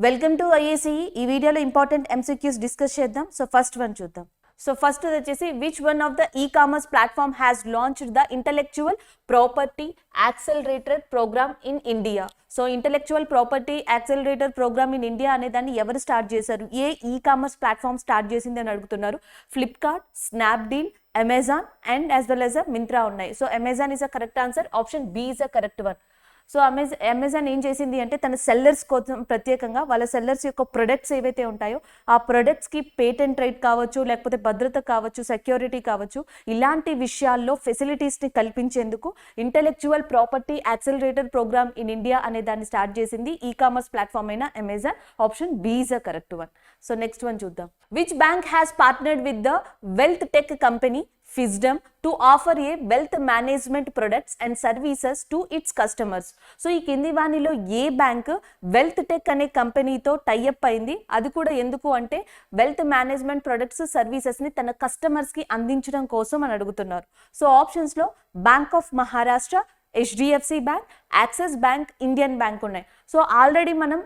Welcome to IAC. ఈ వీడియోలో important MCQs discuss చేద్దాం. సో ఫస్ట్ వన్ చూద్దాం. సో ఫస్ట్ వచ్చేసి which one of the e commerce platform has launched the intellectual property accelerator program in India. So intellectual property accelerator program in India అనే దాన్ని ఎవరు start చేశారు? ఏ ఈ commerce platform start చేసింది అని అడుగుతున్నారు. Flipkart, Snapdeal, Amazon and as well as Myntra ఉన్నాయి. So Amazon is a correct answer. Option B is a correct one. So Amazon ఏం చేసింది అంటే తన సెల్లర్స్ కోసం ప్రత్యేకంగా వాళ్ళ సెల్లర్స్ యొక్క ప్రొడక్ట్స్ ఏవైతే ఉంటాయో ఆ ప్రొడక్ట్స్కి పేటెంట్ రైట్ కావచ్చు, లేకపోతే భద్రత కావచ్చు, సెక్యూరిటీ కావచ్చు, ఇలాంటి విషయాల్లో ఫెసిలిటీస్ని కల్పించేందుకు intellectual property accelerator program in India అనే దాన్ని స్టార్ట్ చేసింది ఈ కామర్స్ ప్లాట్ఫామ్ అయిన Amazon. Option B is a correct one. So next one చూద్దాం. Which bank has partnered with the wealth tech company Fisdom to offer a wealth management products and services to its customers. So ఈ కింది వాణిలో ఏ bank wealth tech అనే కంపెనీతో tie up అయింది? అది కూడా ఎందుకు అంటే వెల్త్ మేనేజ్మెంట్ ప్రొడక్ట్స్ సర్వీసెస్ని తన కస్టమర్స్కి అందించడం కోసం అని అడుగుతున్నారు. సో ఆప్షన్స్లో bank of Maharashtra, HDFC bank, axis bank, Indian bank ఉన్నాయి. సో ఆల్రెడీ మనం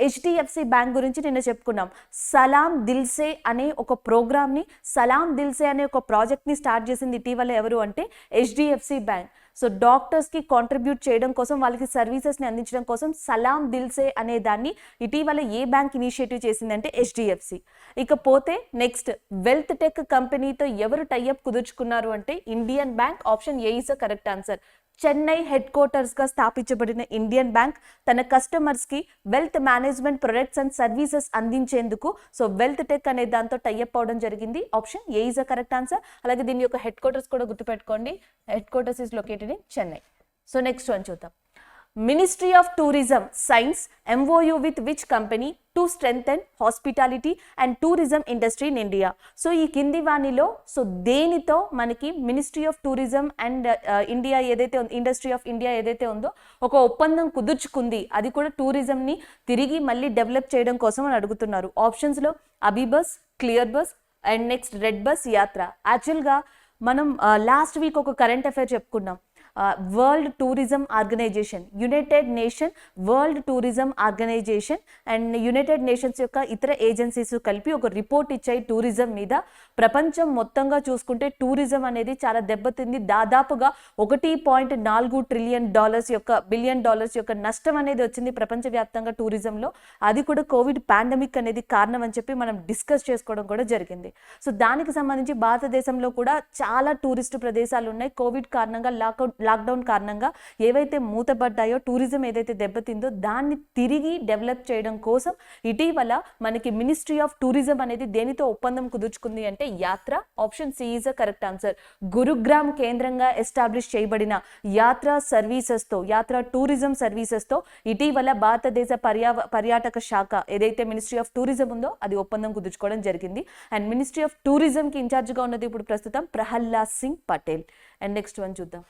హెచ్డిఎఫ్సి బ్యాంక్ గురించి నిన్న చెప్పుకున్నాం. సలాం దిల్సే అనే ఒక ప్రోగ్రామ్ని, సలాం దిల్సే అనే ఒక ప్రాజెక్ట్ని స్టార్ట్ చేసింది ఇటీవల ఎవరు అంటే హెచ్డిఎఫ్సి బ్యాంక్. సో డాక్టర్స్కి కాంట్రిబ్యూట్ చేయడం కోసం, వాళ్ళకి సర్వీసెస్ని అందించడం కోసం సలాం దిల్సే అనే దాన్ని ఇటీవల ఏ బ్యాంక్ ఇనిషియేటివ్ చేసిందంటే హెచ్డిఎఫ్సి. ఇకపోతే నెక్స్ట్ వెల్త్ టెక్ కంపెనీతో ఎవరు టైఅప్ కుదుర్చుకున్నారు అంటే Indian bank. Option A is a correct answer. Chennai హెడ్ క్వార్టర్స్గా స్థాపించబడిన ఇండియన్ బ్యాంక్ తన కస్టమర్స్కి wealth management products and services అందించేందుకు సో వెల్త్ టెక్ అనే దాంతో టైఅప్ అవడం జరిగింది. Option A is a correct answer. అలాగే దీని యొక్క హెడ్ క్వార్టర్స్ కూడా గుర్తుపెట్టుకోండి. Headquarters is located in Chennai. So next one చూద్దాం. Ministry of Tourism signs MOU with which company to strengthen hospitality and tourism industry in India? So ఈ కింది వాణిలో so దేనితో మనకి ministry of tourism and India ఏదైతే industry of India ఏదైతే ఉందో ఒక ఒప్పందం కుదుర్చుకుంది, అది కూడా టూరిజంని తిరిగి మళ్ళీ డెవలప్ చేయడం కోసం అని అడుగుతున్నారు. ఆప్షన్స్లో AbhiBus, clear bus and next red bus, Yatra. యాక్చువల్గా మనం లాస్ట్ వీక్ ఒక కరెంట్ అఫైర్ చెప్పుకున్నాం. World Tourism Organization, United Nation World Tourism Organization and United Nations యొక్క ఇతర ఏజెన్సీస్ కలిపి ఒక రిపోర్ట్ ఇచ్చాయి టూరిజం మీద. ప్రపంచం మొత్తంగా చూసుకుంటే టూరిజం అనేది చాలా దెబ్బతింది. దాదాపుగా $1.4 ట్రిలియన్ బిలియన్ డాలర్స్ యొక్క నష్టం అనేది వచ్చింది ప్రపంచవ్యాప్తంగా టూరిజంలో. అది కూడా కోవిడ్ పాండమిక్ అనేది కారణం అని చెప్పి మనం డిస్కస్ చేసుకోవడం కూడా జరిగింది. సో దానికి సంబంధించి భారతదేశంలో కూడా చాలా టూరిస్టు ప్రదేశాలు ఉన్నాయి. కోవిడ్ కారణంగా లాక్డౌన్ కారణంగా ఏవైతే మూతపడ్డాయో, టూరిజం ఏదైతే దెబ్బతిందో దాన్ని తిరిగి డెవలప్ చేయడం కోసం ఇటీవల మనకి మినిస్ట్రీ ఆఫ్ టూరిజం అనేది దేనితో ఒప్పందం కుదుర్చుకుంది అంటే యాత్ర. Option C is a correct answer. Gurugram కేంద్రంగా ఎస్టాబ్లిష్ చేయబడిన యాత్ర సర్వీసెస్తో, యాత్ర టూరిజం సర్వీసెస్తో ఇటీవల భారతదేశ పర్యాటక శాఖ ఏదైతే మినిస్ట్రీ ఆఫ్ టూరిజం ఉందో అది ఒప్పందం కుదుర్చుకోవడం జరిగింది. అండ్ మినిస్ట్రీ ఆఫ్ టూరిజంకి ఇన్ఛార్జ్గా ఉన్నది ఇప్పుడు ప్రస్తుతం Prahlad Singh Patel. And next one చూద్దాం.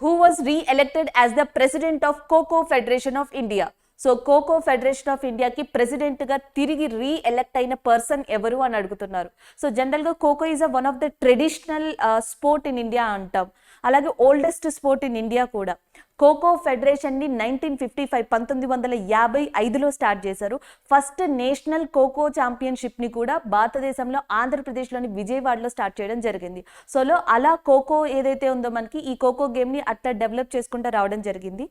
Who was re-elected as the president of Coco Federation of India? So Kho Kho federation of ఇండియాకి ప్రెసిడెంట్గా తిరిగి రీఎలెక్ట్ అయిన పర్సన్ ఎవరు అని అడుగుతున్నారు. సో జనరల్గా Kho Kho is one of the traditional sport in India అంటాం. అలాగే ఓల్డెస్ట్ స్పోర్ట్ ఇన్ ఇండియా కూడా. కోకో ఫెడరేషన్ని 1955లో స్టార్ట్ చేశారు. ఫస్ట్ నేషనల్ కోకో ఛాంపియన్షిప్ని కూడా భారతదేశంలో ఆంధ్రప్రదేశ్లోని విజయవాడలో స్టార్ట్ చేయడం జరిగింది. సోలో అలా కోకో ఏదైతే ఉందో మనకి ఈ కోకో గేమ్ని అట్లా డెవలప్ చేసుకుంటూ రావడం జరిగింది.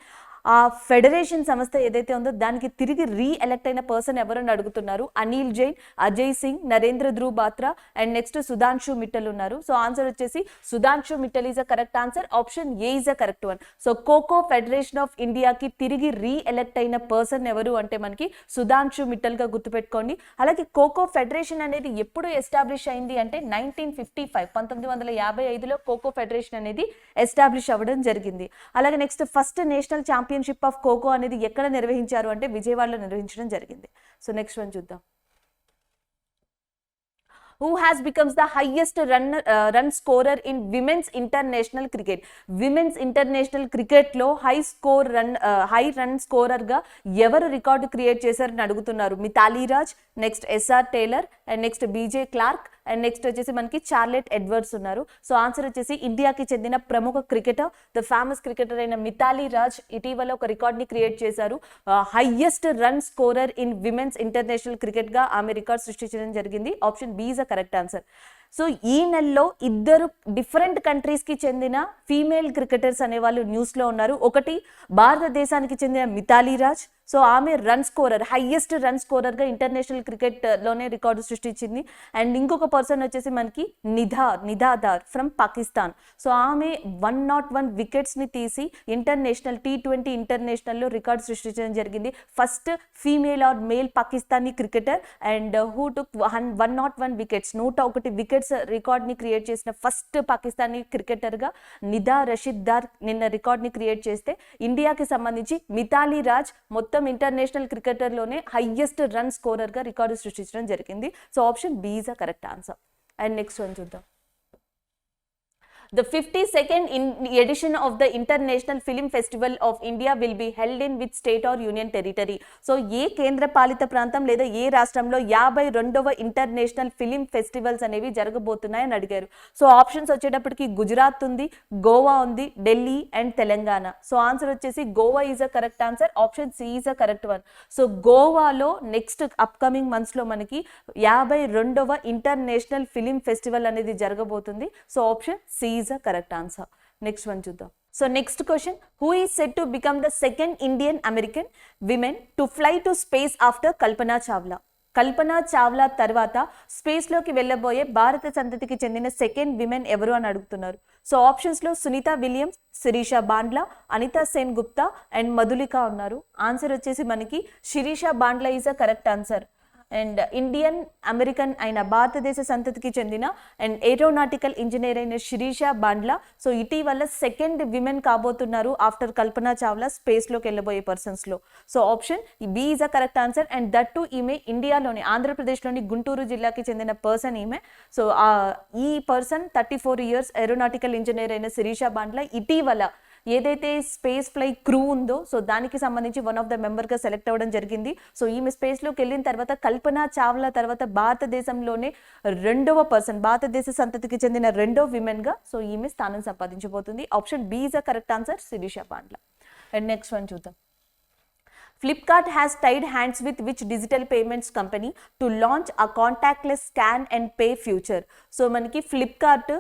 ఆ ఫెడరేషన్ సంస్థ ఏదైతే ఉందో దానికి తిరిగి రీఎలెక్ట్ అయిన పర్సన్ ఎవరని అడుగుతున్నారు. అనిల్ జైన్, అజయ్ సింగ్, నరేంద్ర ధ్రువ్ బాత్రా అండ్ నెక్స్ట్ సుధాంశు మిట్టల్ ఉన్నారు. సో ఆన్సర్ వచ్చేసి Sudhanshu Mittal is a correct answer. Option A is a correct one. So Kho Kho federation of ఇండియాకి తిరిగి రీఎలెక్ట్ అయిన పర్సన్ ఎవరు అంటే మనకి సుధాంశు మిట్టల్గా గుర్తుపెట్టుకోండి. అలాగే కోకో ఫెడరేషన్ అనేది ఎప్పుడు ఎస్టాబ్లిష్ అయింది అంటే 1955లో కోకో ఫెడరేషన్ అనేది ఎస్టాబ్లిష్ అవ్వడం జరిగింది. అలాగే next first national championship of Kho Kho అనేది ఎక్కడ నిర్వహించారు అంటే విజయవాడలో నిర్వహించడం జరిగింది. సో నెక్స్ట్ వన్ చూద్దాం. Who has becomes the highest run scorer in women's international cricket? Women's international cricket లో హై రన్ స్కోరర్ గా ఎవరు రికార్డు క్రియేట్ చేశారని అడుగుతున్నారు. Mithali Raj, next SR Taylor and next BJ Clark and next వచ్చేసి మనకి Charlotte Edwards ఉన్నారు. So answer వచ్చేసి ఇండియాకి చెందిన ప్రముఖ క్రికెటర్, ద ఫేమస్ క్రికెటర్ అయిన మితాలీ రాజ్ ఇటీవల ఒక రికార్డ్ ని క్రియేట్ చేశారు. Highest run scorer in women's international cricket గా ఆమె రికార్డ్ సృష్టించడం జరిగింది. Option B is the correct answer. So ఈ నెలలో ఇద్దరు డిఫరెంట్ కంట్రీస్కి చెందిన ఫీమేల్ క్రికెటర్స్ అనేవాళ్ళు న్యూస్లో ఉన్నారు. ఒకటి భారతదేశానికి చెందిన మితాలీ రాజ్. సో ఆమె రన్ స్కోరర్, హైయెస్ట్ రన్ స్కోరర్గా ఇంటర్నేషనల్ క్రికెట్లోనే రికార్డు సృష్టించింది. అండ్ ఇంకొక పర్సన్ వచ్చేసి మనకి నిధాదార్ ఫ్రమ్ పాకిస్తాన్. సో ఆమె 101 వికెట్స్ని తీసి ఇంటర్నేషనల్ T20 ఇంటర్నేషనల్లో రికార్డు సృష్టించడం జరిగింది. First female or male Pakistani cricketer and who took 101 wickets, 101 wickets రికార్డ్ని క్రియేట్ చేసిన ఫస్ట్ పాకిస్తానీ క్రికెటర్గా నిదా రషీద్ దార్ నిన్న రికార్డ్ని క్రియేట్ చేస్తే, ఇండియాకి సంబంధించి మితాలీ రాజ్ మొత్తం ఇంటర్నేషనల్ క్రికెటర్లోనే హైయెస్ట్ రన్ స్కోరర్గా రికార్డు సృష్టించడం జరిగింది. So option B is a correct answer. And next one చూద్దాం. The 52nd edition of the International Film Festival of India will be held in which state or union territory? So ఏ కేంద్ర పాలిత ప్రాంతం లేదా ఏ రాష్ట్రంలో 52వ international film festivals అనేవి జరగబోతున్నాయని అడిగారు. So options వచ్చేటప్పటికి గుజరాత్ ఉంది, గోవా ఉంది, Delhi and Telangana. So answer వచ్చేసి Goa is a correct answer. Option C is a correct one. So గోవాలో నెక్స్ట్ అప్కమింగ్ మంత్స్లో మనకి 52వ ఇంటర్నేషనల్ ఫిలిం ఫెస్టివల్ అనేది జరగబోతుంది. So option C is a correct answer. Next one చూద్దాం. So next question, who is said to become the second Indian American woman to fly to space after Kalpana Chawla? Kalpana Chawla తర్వాత స్పేస్లోకి వెళ్ళబోయే భారత సంతతికి చెందిన second women ఎవరు అని అడుగుతున్నారు. So ఆప్షన్స్లో సునీత విలియమ్స్, శిరీష బాండ్లా, అనితా సేన్ గుప్తా అండ్ మధులిక ఉన్నారు. ఆన్సర్ వచ్చేసి మనకి Sirisha Bandla is a correct answer. And Indian American అయిన భారతదేశ సంతతికి చెందిన అండ్ ఏరోనాటికల్ ఇంజనీర్ అయిన శిరీష బాండ్లా సో ఇటీవల సెకండ్ విమెన్ కాబోతున్నారు ఆఫ్టర్ కల్పనా చావ్లా స్పేస్లోకి వెళ్ళబోయే పర్సన్స్లో. So option B is a correct answer. And that too ఈమె ఇండియాలోని ఆంధ్రప్రదేశ్లోని గుంటూరు జిల్లాకి చెందిన పర్సన్ ఈమె. సో ఈ పర్సన్ 34 years ఏరోనాటికల్ ఇంజనీర్ అయిన శిరీష బాండ్లా ఇటీవల ఏదైతే స్పేస్ ఫ్లై క్రూ ఉందో సో దానికి సంబంధించి వన్ ఆఫ్ ద మెంబర్గా సెలెక్ట్ అవ్వడం జరిగింది. సో ఈమె స్పేస్లోకి వెళ్ళిన తర్వాత కల్పనా చావ్లా తర్వాత భారతదేశంలోనే రెండవ పర్సన్, భారతదేశ సంతతికి చెందిన రెండో విమెన్గా సో ఈమె స్థానం సంపాదించబోతుంది. Option B is a correct answer, Sirisha Bandla. And next one చూద్దాం. Flipkart has tied hands with which digital payments company to launch a contactless scan and pay future? So మనకి ఫ్లిప్కార్ట్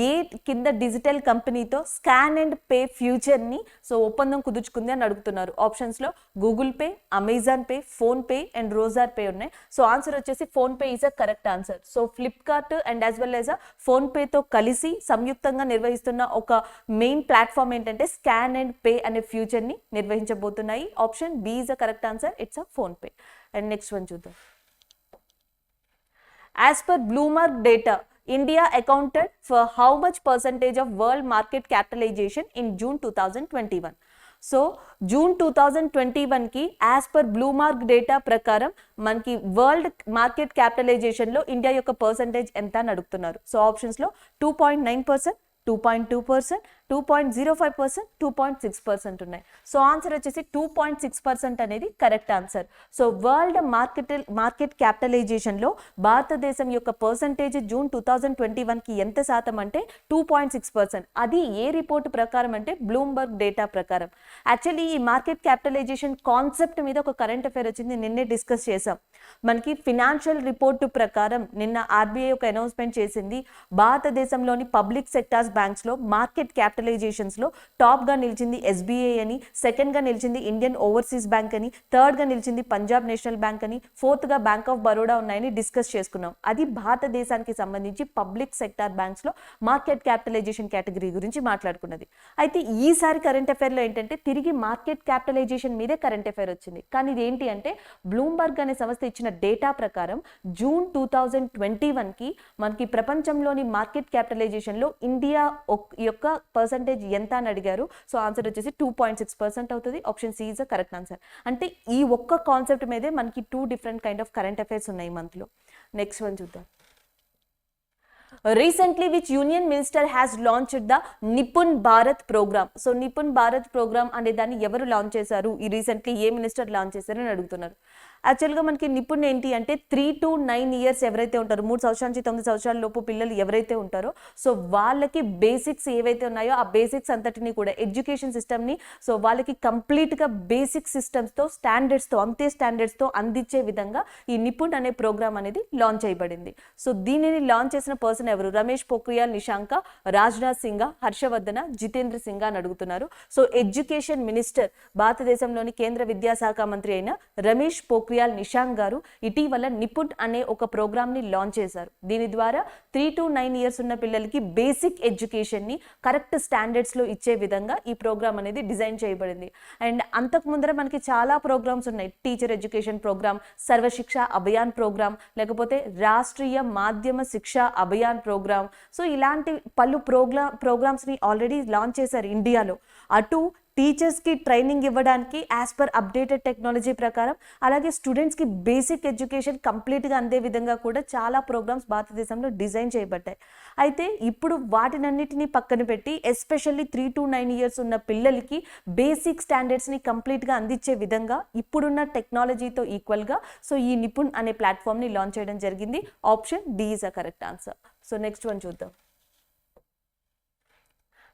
ఏ కింద డిజిటల్ కంపెనీతో స్కాన్ అండ్ పే ఫ్యూచర్ని so ఒప్పందం కుదుర్చుకుంది అని అడుగుతున్నారు. ఆప్షన్స్లో Google Pay, Amazon Pay, PhonePe and Razorpay ఉన్నాయి. సో ఆన్సర్ వచ్చేసి PhonePe is a correct answer. So Flipkart and as well as ఫోన్పేతో కలిసి సంయుక్తంగా నిర్వహిస్తున్న ఒక మెయిన్ ప్లాట్ఫామ్ ఏంటంటే స్కాన్ అండ్ పే అనే ఫ్యూచర్ని నిర్వహించబోతున్నాయి. Option B is a correct answer, it's a phone pay. And next one చూద్దాం. As per Bloomberg data, India accounted for how much percentage of world market capitalization in June 2021? So June 2021కి as per బ్లూమార్క్ data ప్రకారం మనకి world market క్యాపిటలైజేషన్లో India యొక్క percentage ఎంత అని అడుగుతున్నారు. సో ఆప్షన్స్లో 2.9%, 2.2%, 2.05%, 2.6% ఉన్నాయి. సో ఆన్సర్ వచ్చేసి 2.6% అనేది correct answer. So world market క్యాపిటలైజేషన్లో భారతదేశం యొక్క పర్సంటేజ్ జూన్ 2021కి ఎంత శాతం అంటే 2.6%. అది ఏ రిపోర్ట్ ప్రకారం అంటే బ్లూంబర్గ్ డేటా ప్రకారం. యాక్చువల్లీ ఈ మార్కెట్ క్యాపిటలైజేషన్ కాన్సెప్ట్ మీద ఒక కరెంట్ అఫైర్ వచ్చింది, నిన్నే డిస్కస్ చేసాం. మనకి ఫినాన్షియల్ రిపోర్టు ప్రకారం నిన్న ఆర్బీఐ ఒక అనౌన్స్మెంట్ చేసింది, భారతదేశంలోని పబ్లిక్ సెక్టార్స్ బ్యాంక్స్లో మార్కెట్ క్యాపిటలైజేషన్స్లో టాప్గా నిలిచింది ఎస్బీఐ అని, సెకండ్గా నిలిచింది ఇండియన్ ఓవర్సీస్ బ్యాంక్ అని, థర్డ్గా నిలిచింది పంజాబ్ నేషనల్ బ్యాంక్ అని, ఫోర్త్గా బ్యాంక్ ఆఫ్ బరోడా ఉన్నాయని డిస్కస్ చేసుకున్నాం. అది భారతదేశానికి సంబంధించి పబ్లిక్ సెక్టార్ బ్యాంక్స్లో మార్కెట్ క్యాపిటలైజేషన్ కేటగిరీ గురించి మాట్లాడుకున్నది. అయితే ఈసారి కరెంట్ అఫైర్లో ఏంటంటే తిరిగి మార్కెట్ క్యాపిటలైజేషన్ మీదే కరెంట్ అఫైర్ వచ్చింది. కానీ ఇది ఏంటి అంటే బ్లూంబర్గ్ అనే సంస్థ ఇచ్చిన డేటా ప్రకారం జూన్ 2021కి మనకి ప్రపంచంలోని మార్కెట్ క్యాపిటలైజేషన్లో ఇండియా యొక్క పర్సంటేజ్ ఎంత అని అడిగారు. సో ఆన్సర్ వచ్చేసి 2.6% అవుతుంది. Option C is the correct answer. అంటే ఈ ఒక్క కాన్సెప్ట్ మీదే మనకి 2 different kind of current affairs ఉన్నాయి ఈ మంత్లో. నెక్స్ట్ వన్ చూద్దాం. Recently, which union minister has launched the Nipun Bharat program? So Nipun Bharat program అనే దాన్ని ఎవరు లాంచ్ చేశారు, ఈ రీసెంట్లీ ఏ మినిస్టర్ లాంచ్ చేశారు అని అడుగుతున్నారు. యాక్చువల్గా మనకి నిపుణ్ ఏంటి అంటే 3 to 9 ఇయర్స్ ఎవరైతే ఉంటారో 3 సంవత్సరాల నుంచి 9 సంవత్సరాల లోపు పిల్లలు ఎవరైతే ఉంటారో సో వాళ్ళకి బేసిక్స్ ఏవైతే ఉన్నాయో ఆ బేసిక్స్ అంతటిని కూడా ఎడ్యుకేషన్ సిస్టమ్ని సో వాళ్ళకి కంప్లీట్గా బేసిక్ సిస్టమ్స్తో స్టాండర్డ్స్తో అందించే విధంగా ఈ నిపుణ్ అనే ప్రోగ్రామ్ అనేది లాంచ్ చేయబడింది. సో దీనిని లాంచ్ చేసిన పర్సన్ ఎవరు? రమేష్ పోఖ్రియాల్ నిశాంక, రాజ్నాథ్ సింగ్, హర్షవర్ధన, జితేంద్ర సింగ్ అని అడుగుతున్నారు. సో ఎడ్యుకేషన్ మినిస్టర్ భారతదేశంలోని కేంద్ర విద్యాశాఖ మంత్రి అయిన రమేష్ పోఖ్రియాల్ నిశాంక్ గారు ఇటీవల నిపుణ్ అనే ఒక ప్రోగ్రామ్ ని లాంచ్ చేశారు. దీని ద్వారా 3 to 9 ఇయర్స్ ఉన్న పిల్లలకి బేసిక్ ఎడ్యుకేషన్ ని కరెక్ట్ స్టాండర్డ్స్ లో ఇచ్చే విధంగా ఈ ప్రోగ్రామ్ అనేది డిజైన్ చేయబడింది. అండ్ అంతకు ముందర మనకి చాలా ప్రోగ్రామ్స్ ఉన్నాయి. Teacher education program, Sarva Shiksha Abhiyan program, లేకపోతే రాష్ట్రీయ మాధ్యమ శిక్ష అభియాన్ ప్రోగ్రామ్. సో ఇలాంటి పలు ప్రోగ్రామ్స్ ని ఆల్రెడీ లాంచ్ చేశారు ఇండియాలో. అటు టీచర్స్కి ట్రైనింగ్ ఇవ్వడానికి యాజ్ పర్ అప్డేటెడ్ టెక్నాలజీ ప్రకారం, అలాగే స్టూడెంట్స్కి బేసిక్ ఎడ్యుకేషన్ కంప్లీట్గా అందే విధంగా కూడా చాలా ప్రోగ్రామ్స్ భారతదేశంలో డిజైన్ చేయబడ్డాయి. అయితే ఇప్పుడు వాటినన్నిటినీ పక్కన పెట్టి ఎస్పెషల్లీ 3 to 9 ఇయర్స్ ఉన్న పిల్లలకి బేసిక్ స్టాండర్డ్స్ని కంప్లీట్గా అందించే విధంగా ఇప్పుడున్న టెక్నాలజీతో ఈక్వల్గా సో ఈ నిపుణ్ అనే ప్లాట్ఫామ్ని లాంచ్ చేయడం జరిగింది. Option D is a correct answer. So next one చూద్దాం.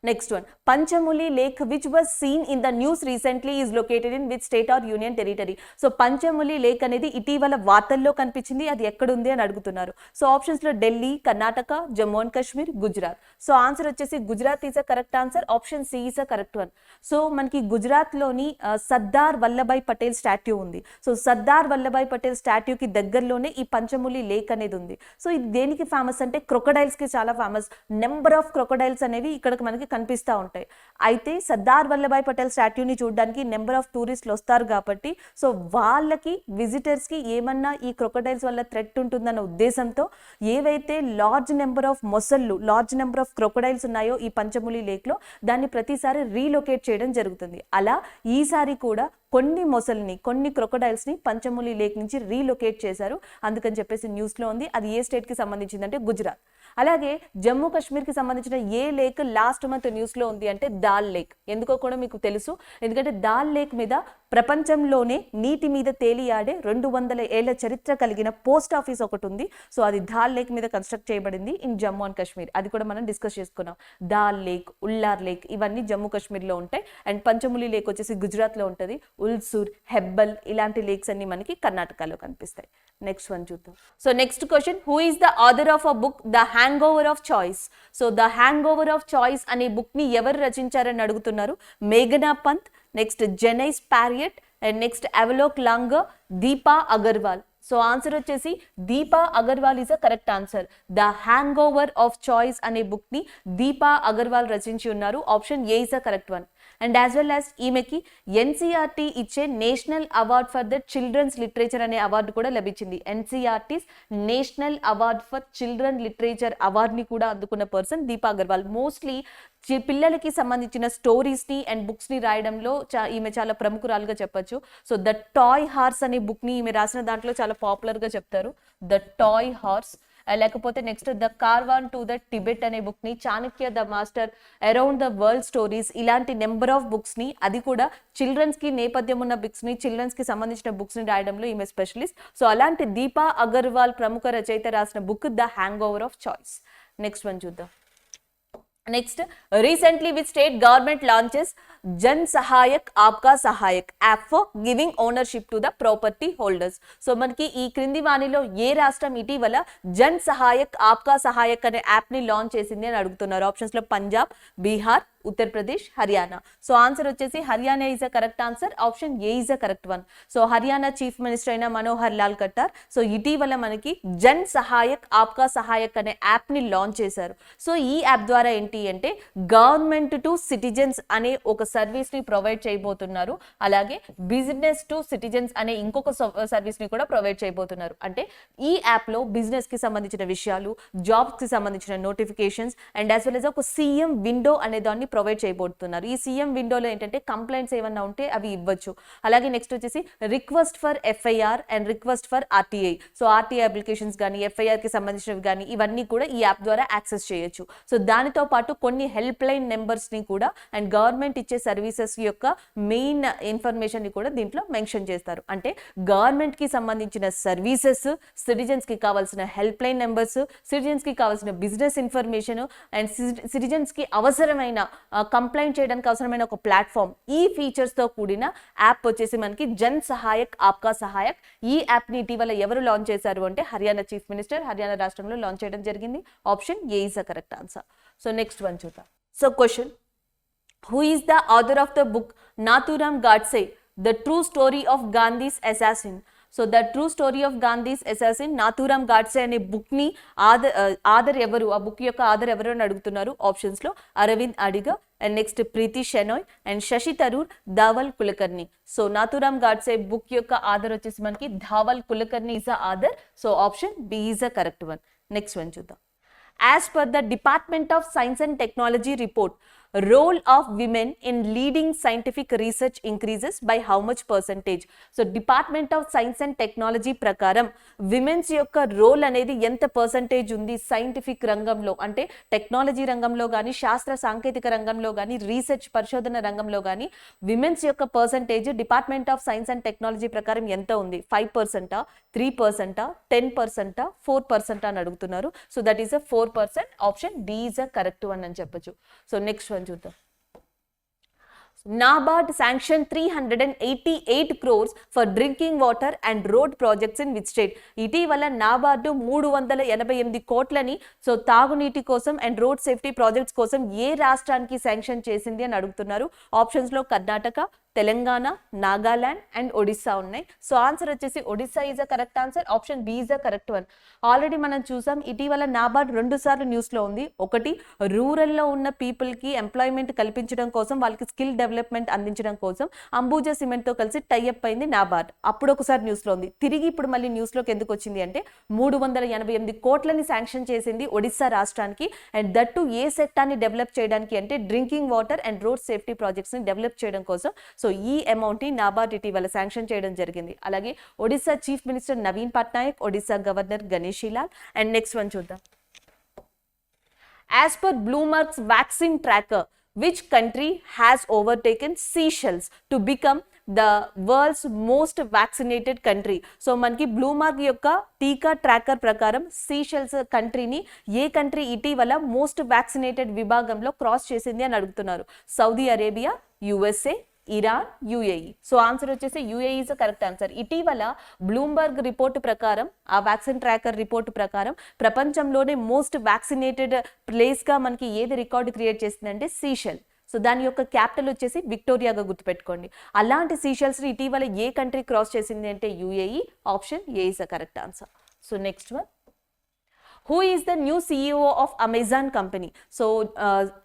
Next one, Panchamuli Lake, which was seen in the news recently, is located in which state or union territory? So Panchamuli Lake అనేది ఇటీవల వార్తల్లో కనిపించింది, అది ఎక్కడ ఉంది అని అడుగుతున్నారు. సో ఆప్షన్స్ లో Delhi, Karnataka, Jammu and Kashmir, Gujarat. So answer వచ్చేసి Gujarat is a correct answer. Option C is a correct one. So మనకి గుజరాత్ లోని సర్దార్ వల్లభాయ్ పటేల్ స్టాట్యూ ఉంది. సో సర్దార్ వల్లభాయ్ పటేల్ స్టాట్యూకి దగ్గరలోనే ఈ పంచములి లేక్ అనేది ఉంది. సో ఇది దేనికి ఫేమస్ అంటే క్రొకడైల్స్ కి చాలా ఫేమస్. నెంబర్ ఆఫ్ క్రొకడైల్స్ అనేవి ఇక్కడ మనకి కనిపిస్తూ ఉంటాయి. అయితే సర్దార్ వల్లభాయ్ పటేల్ స్టాట్యూని చూడడానికి నెంబర్ ఆఫ్ టూరిస్టులు వస్తారు కాబట్టి సో వాళ్ళకి విజిటర్స్కి ఏమన్నా ఈ క్రొకడైల్స్ వల్ల థ్రెట్ ఉంటుందన్న ఉద్దేశంతో ఏవైతే లార్జ్ నెంబర్ ఆఫ్ మొసళ్ళు, లార్జ్ నెంబర్ ఆఫ్ క్రొకడైల్స్ ఉన్నాయో ఈ పంచములి లేక్లో దాన్ని ప్రతిసారి రీలొకేట్ చేయడం జరుగుతుంది. అలా ఈసారి కూడా కొన్ని మొసల్ని, కొన్ని క్రొకడైల్స్ని పంచములి లేక్ నుంచి రీలొకేట్ చేశారు. అందుకని చెప్పేసి న్యూస్లో ఉంది. అది ఏ స్టేట్కి సంబంధించిందంటే గుజరాత్. అలాగే జమ్మూ కాశ్మీర్కి సంబంధించిన ఏ లేక్ లాస్ట్ మంత్ న్యూస్లో ఉంది అంటే దాల్ లేక్. ఎందుకో కూడా మీకు తెలుసు, ఎందుకంటే దాల్ లేక్ మీద ప్రపంచంలోనే నీటి మీద తేలియాడే 200 ఏళ్ల చరిత్ర కలిగిన పోస్ట్ ఆఫీస్ ఒకటి ఉంది. సో అది దాల్ లేక్ మీద కన్స్ట్రక్ట్ చేయబడింది ఇన్ జమ్మూ అండ్ కాశ్మీర్. అది కూడా మనం డిస్కస్ చేసుకున్నాం. దాల్ లేక్, ఉల్లార్ లేక్ ఇవన్నీ జమ్మూ కాశ్మీర్లో ఉంటాయి. అండ్ పంచములి లేక్ వచ్చేసి గుజరాత్లో ఉంటుంది. ఉల్సూర్, హెబ్బల్ ఇలాంటి లేక్స్ అన్ని మనకి కర్ణాటకలో కనిపిస్తాయి. నెక్స్ట్ వన్ చూద్దాం. So next question, who is the author of a book the hang over of choice? So the hang over of choice అనే బుక్ ని ఎవరు రచించారని అడుగుతున్నారు. మేఘనా Pant, next Janice Pariat, and next Avalok Langer, Deepa Agarwal. So answer వచ్చేసి Deepa Agarwal is a correct answer. The hang over of choice అనే book ని దీపా అగర్వాల్ రచించి ఉన్నారు. Option A is a correct one. And as well as ఈమెకి ఎన్సీఆర్టీ ఇచ్చే national award for the children's literature అనే award కూడా లభించింది. NCERT's national award for children literature అవార్డుని కూడా అందుకున్న పర్సన్ దీపా అగర్వాల్. మోస్ట్లీ పిల్లలకి సంబంధించిన స్టోరీస్ని అండ్ బుక్స్ని రాయడంలో ఈమె చాలా ప్రముఖురాలుగా చెప్పొచ్చు. సో ద టాయ్ హార్స్ అనే బుక్ని ఈమె రాసిన దాంట్లో చాలా పాపులర్గా చెప్తారు. The toy horse. లేకపోతే next the caravan to the Tibet అనే బుక్ ని, Chanakya the master, around the world stories, ఇలాంటి నెంబర్ ఆఫ్ బుక్స్ ని, అది కూడా చిల్డ్రన్స్ కి నేపథ్యం ఉన్న బుక్స్ ని, చిల్డ్రన్స్ కి సంబంధించిన బుక్స్ ని రాయడంలో ఈమె స్పెషలిస్ట్. సో అలాంటి దీపా అగర్వాల్ ప్రముఖ రచయిత రాసిన book the hang over of choice. Next one చూద్దాం. నెక్స్ట్, రీసెంట్లీ which state government launches Jan Sahayak Aapka Sahayak app for giving ఓనర్షిప్ to the property holders? So మనకి ఈ క్రింది వాణిలో ఏ రాష్ట్రం ఇటీవల జన్ సహాయక్ ఆప్కా సహాయక్ అనే యాప్ ని లాంచ్ చేసింది అని అడుగుతున్నారు. ఆప్షన్స్ లో పంజాబ్, బీహార్, ఉత్తరప్రదేశ్, హర్యానా. సో ఆన్సర్ వచ్చేసి Haryana is a correct answer. Option A is a correct one. So Haryana chief minister అయిన మనోహర్ లాల్ ఖట్టర్ సో ఇటీవల మనకి జన్ సహాయక్ ఆప్కా సహాయక్ అనే యాప్ ని లాంచ్ చేశారు. సో ఈ యాప్ ద్వారా ఏంటి అంటే గవర్నమెంట్ టు సిటిజన్స్ అనే ఒక సర్వీస్ ని ప్రొవైడ్ చేయబోతున్నారు. అలాగే బిజినెస్ టు సిటిజన్స్ అనే ఇంకొక సర్వీస్ ని కూడా ప్రొవైడ్ చేయబోతున్నారు. అంటే ఈ యాప్ లో బిజినెస్ కి సంబంధించిన విషయాలు, జాబ్స్ కి సంబంధించిన notifications and as well as ఒక సీఎం విండో అనే దాన్ని ప్రొవైడ్ చేయబోతున్నారు. ఈ సీఎం విండోలో ఏంటంటే కంప్లైంట్స్ ఏమన్నా ఉంటే అవి ఇవ్వచ్చు. అలాగే నెక్స్ట్ వచ్చేసి request for FIR and request for RTI. So RTI applications కానీ ఎఫ్ఐఆర్కి సంబంధించినవి కానీ ఇవన్నీ కూడా ఈ యాప్ ద్వారా యాక్సెస్ చేయొచ్చు. సో దానితో పాటు కొన్ని హెల్ప్ లైన్ నెంబర్స్ని కూడా అండ్ గవర్నమెంట్ ఇచ్చే సర్వీసెస్ యొక్క మెయిన్ ఇన్ఫర్మేషన్ని కూడా దీంట్లో మెన్షన్ చేస్తారు. అంటే గవర్నమెంట్కి సంబంధించిన సర్వీసెస్, సిటిజన్స్కి కావాల్సిన హెల్ప్ లైన్ నెంబర్స్, సిటిజన్స్కి కావాల్సిన బిజినెస్ ఇన్ఫర్మేషన్ అండ్ సిటిజన్స్కి అవసరమైన కంప్లైంట్ చేయడానికి అవసరమైన ఒక ప్లాట్ఫామ్, ఈ ఫీచర్స్తో కూడిన యాప్ వచ్చేసి మనకి జన్ సహాయక్ ఆప్కా సహాయక్. ఈ యాప్ని ఇటీవల ఎవరు లాంచ్ చేశారు అంటే హర్యానా చీఫ్ మినిస్టర్ హర్యానా రాష్ట్రంలో లాంచ్ చేయడం జరిగింది. Option A is the correct answer. So next one చూద్దాం. So question, who is the author of the book Nathuram Godse, the true story of Gandhi's assassin? So the true story of Gandhi's assassin Nathuram Godse అనే బుక్ని other ఎవరు, ఆ book యొక్క other ఎవరు అని అడుగుతున్నారు. ఆప్షన్స్లో Aravind Adiga and next Preeti Shenoy and Shashi Tharoor, Dhaval Kulkarni. So Nathuram Godse book యొక్క ఆధర్ వచ్చేసి మనకి Dhaval Kulkarni is a author. So option B is a correct one. Next one చూద్దాం. As per the Department of Science and Technology report, role of women in leading scientific research increases by how much percentage? So Department of Science and Technology ప్రకారం women's యొక్క role అనేది ఎంత percentage ఉంది scientific రంగంలో, అంటే technology రంగంలో కానీ శాస్త్ర సాంకేతిక రంగంలో కానీ రీసెర్చ్ పరిశోధన రంగంలో కానీ విమెన్స్ యొక్క percentage department of science and technology ప్రకారం ఎంత ఉంది? 5%, 3%, 10%, 4% అని అడుగుతున్నారు. So that is a 4%. Option D is a correct one అని చెప్పొచ్చు. సో నెక్స్ట్ వన్ చూద్దాం. NABARD sanctioned 388 crores for drinking water and road projects in which state? ఇటీవల NABARD 388 కోట్లని so తాగునీటి కోసం అండ్ రోడ్ సేఫ్టీ ప్రాజెక్ట్స్ కోసం ఏ రాష్ట్రానికి శాంక్షన్ చేసింది అని అడుగుతున్నారు. ఆప్షన్స్లో కర్ణాటక, తెలంగాణ, నాగాలాండ్ అండ్ ఒడిస్సా ఉన్నాయి. సో ఆన్సర్ వచ్చేసి Odisha is a correct answer. Option B is a correct one. Already మనం చూసాం ఇటీవల నాబార్డ్ 2 సార్లు న్యూస్లో ఉంది. ఒకటి రూరల్లో ఉన్న పీపుల్కి ఎంప్లాయ్మెంట్ కల్పించడం కోసం, వాళ్ళకి స్కిల్ డెవలప్మెంట్ అందించడం కోసం అంబూజా సిమెంట్తో కలిసి టైఅప్ అయింది నాబార్డ్. అప్పుడు ఒకసారి న్యూస్లో ఉంది. తిరిగి ఇప్పుడు మళ్ళీ న్యూస్లోకి ఎందుకు వచ్చింది అంటే 388 కోట్లని శాంక్షన్ చేసింది ఒడిస్సా రాష్ట్రానికి. అండ్ దట్టు ఏ సెక్టార్ని డెవలప్ చేయడానికి అంటే drinking water and road safety ప్రాజెక్ట్స్ని డెవలప్ చేయడం కోసం. సో ఈ అమౌంట్ని నాబార్డ్ ఇటీవల శాంక్షన్ చేయడం జరిగింది. అలాగే Odisha chief minister Naveen Patnaik, Odisha governor Ganeshi Lal. And next one చూద్దాం. As per Bloomberg's vaccine tracker, which country has overtaken Seychelles to become the world's most vaccinated country? So మనకి బ్లూమ్బర్గ్ యొక్క టీకా ట్రాకర్ ప్రకారం సీషెల్స్ కంట్రీని ఏ కంట్రీ ఇటీవల మోస్ట్ వ్యాక్సినేటెడ్ విభాగంలో క్రాస్ చేసింది అని అడుగుతున్నారు. Saudi Arabia, USA, Iran, UAE. So answer వచ్చేసి యుఏఈ ఇస్ కరెక్ట్ ఆన్సర్. ఇటీవల బ్లూమ్బర్గ్ రిపోర్టు ప్రకారం, ఆ వ్యాక్సిన్ ట్రాకర్ రిపోర్టు ప్రకారం ప్రపంచంలోనే మోస్ట్ వ్యాక్సినేటెడ్ ప్లేస్గా మనకి ఏది రికార్డు క్రియేట్ చేసిందంటే సీషెల్. సో దాని యొక్క క్యాపిటల్ వచ్చేసి విక్టోరియాగా గుర్తుపెట్టుకోండి. అలాంటి సీషెల్స్ని ఇటీవల ఏ కంట్రీ క్రాస్ చేసింది అంటే UAE. Option A is the correct answer. So next one. Who is the new CEO of Amazon company? So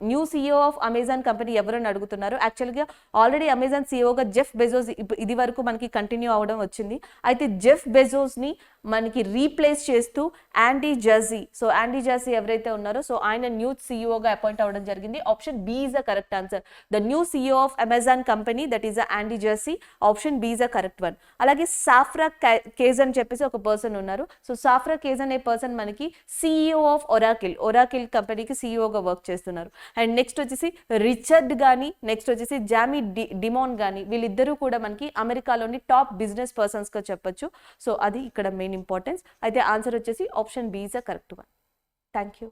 new CEO of Amazon company ఎవరని అడుగుతున్నారు. యాక్చువల్గా ఆల్రెడీ అమెజాన్ CEOగా జెఫ్ బెజోస్ ఇది వరకు మనకి కంటిన్యూ అవ్వడం వచ్చింది. అయితే జెఫ్ బెజోస్ని మనకి రీప్లేస్ చేస్తూ యాండీ జాసీ. సో యాండీ జాసీ ఎవరైతే ఉన్నారో సో ఆయన న్యూ CEOగా అపాయింట్ అవ్వడం జరిగింది. Option B is the correct answer. The new CEO of Amazon company that is Andy Jassy. Option B is the correct one. అలాగే సాఫ్రా కేజ్ అని చెప్పేసి ఒక పర్సన్ ఉన్నారు. సో సాఫ్రా కేజ్ అనే person మనకి CEO of Oracle కంపెనీకి CEOగా work చేస్తున్నారు. అండ్ నెక్స్ట్ వచ్చేసి రిచర్డ్ కానీ, నెక్స్ట్ వచ్చేసి జామీ డిమోన్ కానీ, వీళ్ళిద్దరూ కూడా మనకి అమెరికాలోని టాప్ బిజినెస్ పర్సన్స్గా చెప్పొచ్చు. సో అది ఇక్కడ మెయిన్ ఇంపార్టెన్స్. అయితే ఆన్సర్ వచ్చేసి option B is a correct one. Thank you.